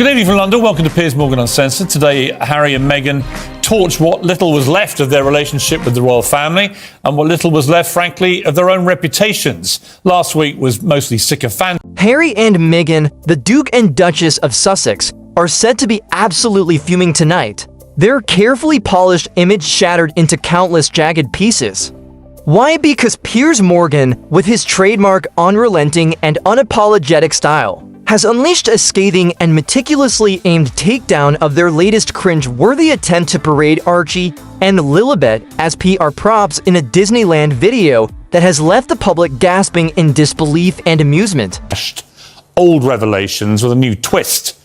Well, good evening from London. Welcome to Piers Morgan Uncensored. Today, Harry and Meghan torch what little was left of their relationship with the royal family and what little was left, frankly, of their own reputations. Last week was mostly sycophantic. Harry and Meghan, the Duke and Duchess of Sussex, are said to be absolutely fuming tonight. Their carefully polished image shattered into countless jagged pieces. Why? Because Piers Morgan, with his trademark unrelenting and unapologetic style, has unleashed a scathing and meticulously aimed takedown of their latest cringe-worthy attempt to parade Archie and Lilibet as PR props in a Disneyland video that has left the public gasping in disbelief and amusement. Old revelations with a new twist.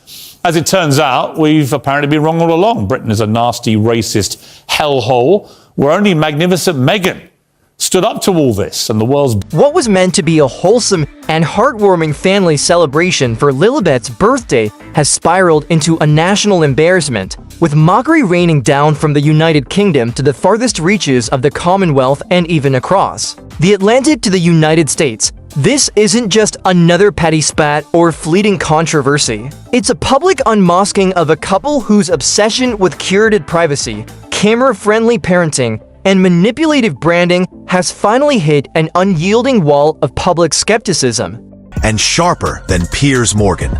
As it turns out, we've apparently been wrong all along. Britain is a nasty, racist hellhole where only magnificent Meghan stood up to all this, and the world's... What was meant to be a wholesome and heartwarming family celebration for Lilibet's birthday has spiraled into a national embarrassment, with mockery raining down from the United Kingdom to the farthest reaches of the Commonwealth and even across the Atlantic to the United States. This isn't just another petty spat or fleeting controversy. It's a public unmasking of a couple whose obsession with curated privacy, camera-friendly parenting, and manipulative branding has finally hit an unyielding wall of public skepticism. And sharper than Piers Morgan.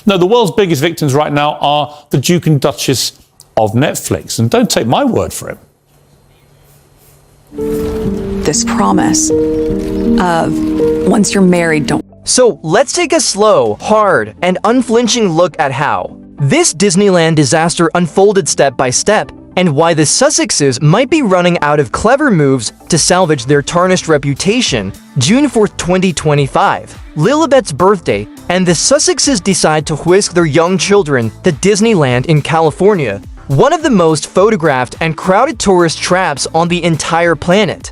No, the world's biggest victims right now are the Duke and Duchess of Netflix. And don't take my word for it. This promise of once you're married, don't. So let's take a slow, hard, and unflinching look at how this Disneyland disaster unfolded step by step, and why the Sussexes might be running out of clever moves to salvage their tarnished reputation. June 4, 2025, Lilibet's birthday, and the Sussexes decide to whisk their young children to Disneyland in California, one of the most photographed and crowded tourist traps on the entire planet.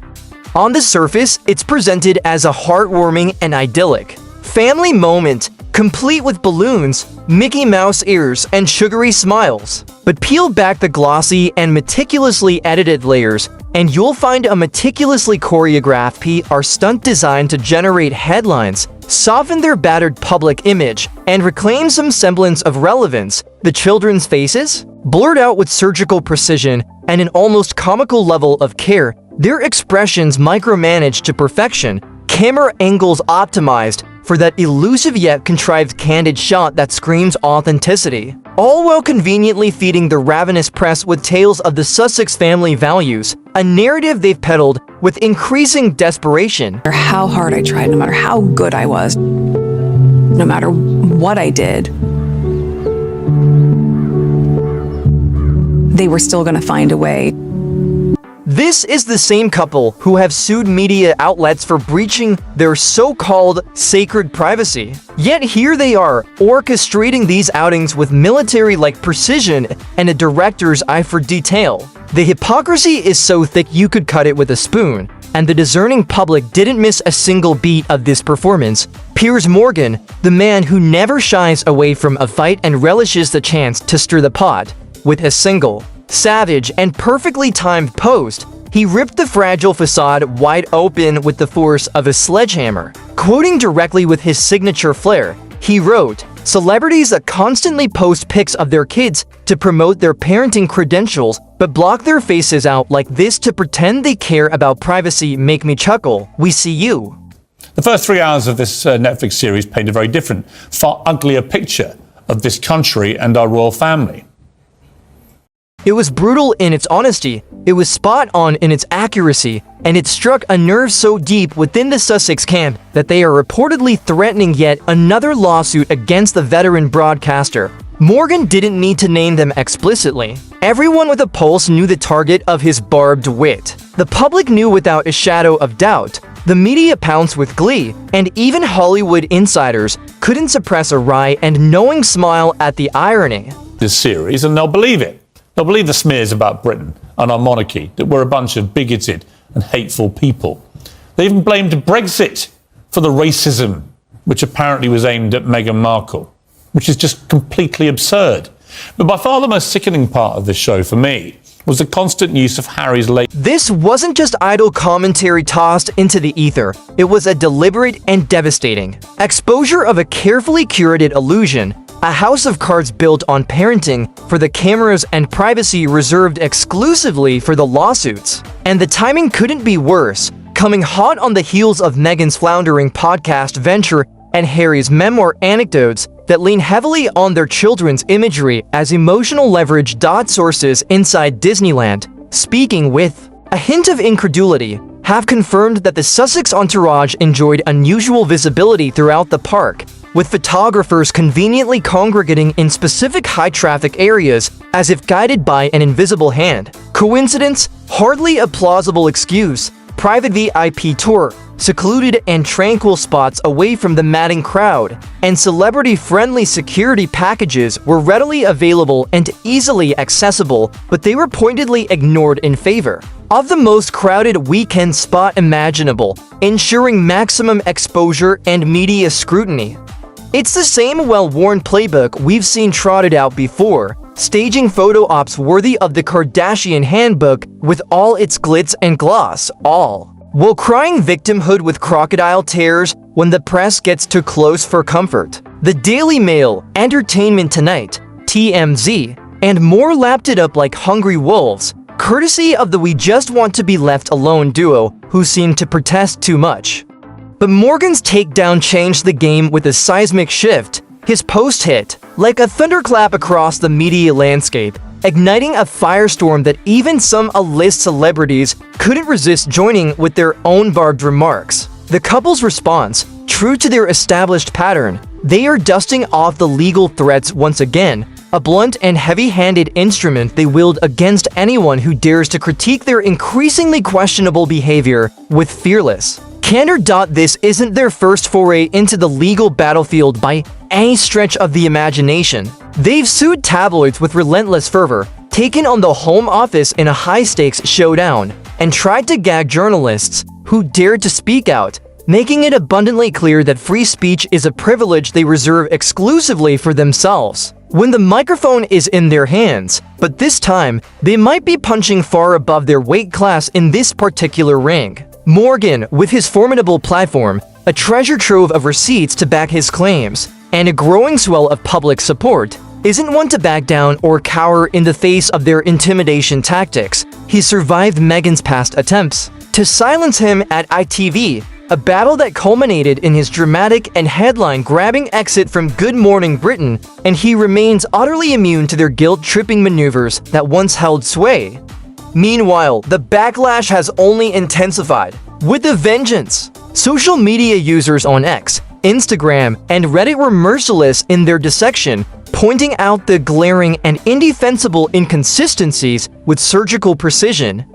On the surface, it's presented as a heartwarming and idyllic family moment, complete with balloons, Mickey Mouse ears, and sugary smiles. But peel back the glossy and meticulously edited layers, and you'll find a meticulously choreographed PR stunt designed to generate headlines, soften their battered public image, and reclaim some semblance of relevance. The children's faces, blurred out with surgical precision and an almost comical level of care, their expressions micromanaged to perfection, camera angles optimized for that elusive yet contrived candid shot that screams authenticity, all while conveniently feeding the ravenous press with tales of the Sussex family values, a narrative they've peddled with increasing desperation. No matter how hard I tried, no matter how good I was, no matter what I did, they were still going to find a way. This is the same couple who have sued media outlets for breaching their so-called sacred privacy. Yet here they are, orchestrating these outings with military-like precision and a director's eye for detail. The hypocrisy is so thick you could cut it with a spoon, and the discerning public didn't miss a single beat of this performance. Piers Morgan, the man who never shies away from a fight and relishes the chance to stir the pot, with a single, savage, and perfectly timed post, he ripped the fragile facade wide open with the force of a sledgehammer. Quoting directly with his signature flair, he wrote, "Celebrities that constantly post pics of their kids to promote their parenting credentials but block their faces out like this to pretend they care about privacy make me chuckle. We see you." The first 3 hours of this Netflix series paint a very different, far uglier picture of this country and our royal family. It was brutal in its honesty, it was spot on in its accuracy, and it struck a nerve so deep within the Sussex camp that they are reportedly threatening yet another lawsuit against the veteran broadcaster. Morgan didn't need to name them explicitly. Everyone with a pulse knew the target of his barbed wit. The public knew without a shadow of doubt. The media pounced with glee, and even Hollywood insiders couldn't suppress a wry and knowing smile at the irony. This series, and they'll believe it. They'll believe the smears about Britain and our monarchy, that we're a bunch of bigoted and hateful people. They even blamed Brexit for the racism which apparently was aimed at Meghan Markle, which is just completely absurd. But by far the most sickening part of this show for me was the constant use of Harry's late... This wasn't just idle commentary tossed into the ether. It was a deliberate and devastating exposure of a carefully curated illusion, a house of cards built on parenting for the cameras and privacy reserved exclusively for the lawsuits. And the timing couldn't be worse, coming hot on the heels of Meghan's floundering podcast venture and Harry's memoir anecdotes that lean heavily on their children's imagery as emotional leverage. Sources inside Disneyland, speaking with a hint of incredulity, have confirmed that the Sussex entourage enjoyed unusual visibility throughout the park, with photographers conveniently congregating in specific high-traffic areas as if guided by an invisible hand. Coincidence? Hardly a plausible excuse. Private VIP tour, secluded and tranquil spots away from the madding crowd, and celebrity-friendly security packages were readily available and easily accessible, but they were pointedly ignored in favor of the most crowded weekend spot imaginable, ensuring maximum exposure and media scrutiny. It's the same well-worn playbook we've seen trotted out before, staging photo ops worthy of the Kardashian handbook with all its glitz and gloss, all while crying victimhood with crocodile tears when the press gets too close for comfort. The Daily Mail, Entertainment Tonight, TMZ, and more lapped it up like hungry wolves, courtesy of the We Just Want to Be Left Alone duo who seemed to protest too much. But Morgan's takedown changed the game with a seismic shift. His post hit like a thunderclap across the media landscape, igniting a firestorm that even some A-list celebrities couldn't resist joining with their own barbed remarks. The couple's response, true to their established pattern, they are dusting off the legal threats once again, a blunt and heavy-handed instrument they wield against anyone who dares to critique their increasingly questionable behavior with fearless candor. This isn't their first foray into the legal battlefield by any stretch of the imagination. They've sued tabloids with relentless fervor, taken on the Home Office in a high-stakes showdown, and tried to gag journalists who dared to speak out, making it abundantly clear that free speech is a privilege they reserve exclusively for themselves when the microphone is in their hands. But this time, they might be punching far above their weight class in this particular ring. Morgan, with his formidable platform, a treasure trove of receipts to back his claims, and a growing swell of public support, isn't one to back down or cower in the face of their intimidation tactics. He survived Meghan's past attempts to silence him at ITV, a battle that culminated in his dramatic and headline-grabbing exit from Good Morning Britain, and he remains utterly immune to their guilt-tripping maneuvers that once held sway. Meanwhile, the backlash has only intensified, with a vengeance. Social media users on X, Instagram, and Reddit were merciless in their dissection, pointing out the glaring and indefensible inconsistencies with surgical precision.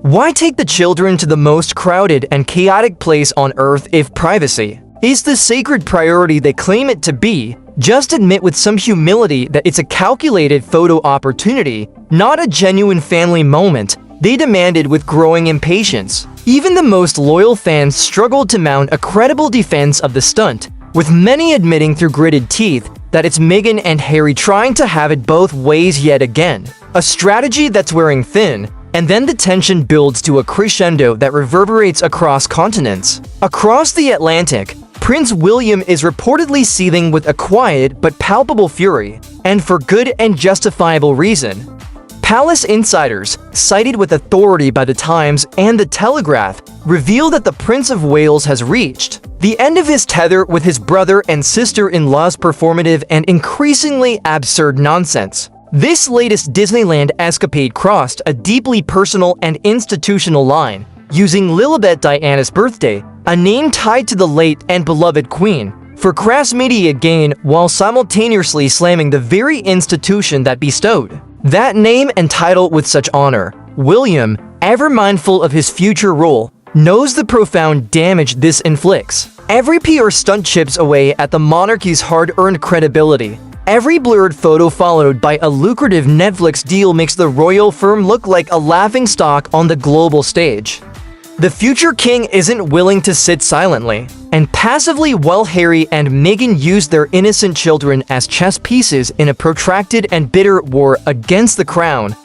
Why take the children to the most crowded and chaotic place on Earth if privacy is the sacred priority they claim it to be? Just admit with some humility that it's a calculated photo opportunity, not a genuine family moment, they demanded with growing impatience. Even the most loyal fans struggled to mount a credible defense of the stunt, with many admitting through gritted teeth that it's Meghan and Harry trying to have it both ways yet again. A strategy that's wearing thin, and then the tension builds to a crescendo that reverberates across continents. Across the Atlantic, Prince William is reportedly seething with a quiet but palpable fury, and for good and justifiable reason. Palace insiders, cited with authority by The Times and The Telegraph, reveal that the Prince of Wales has reached the end of his tether with his brother and sister-in-law's performative and increasingly absurd nonsense. This latest Disneyland escapade crossed a deeply personal and institutional line, using Lilibet Diana's birthday, a name tied to the late and beloved queen, for crass media gain while simultaneously slamming the very institution that bestowed that name and title with such honor. William, ever mindful of his future role, knows the profound damage this inflicts. Every PR stunt chips away at the monarchy's hard-earned credibility. Every blurred photo followed by a lucrative Netflix deal makes the royal firm look like a laughingstock on the global stage. The future king isn't willing to sit silently and passively while Harry and Meghan use their innocent children as chess pieces in a protracted and bitter war against the crown.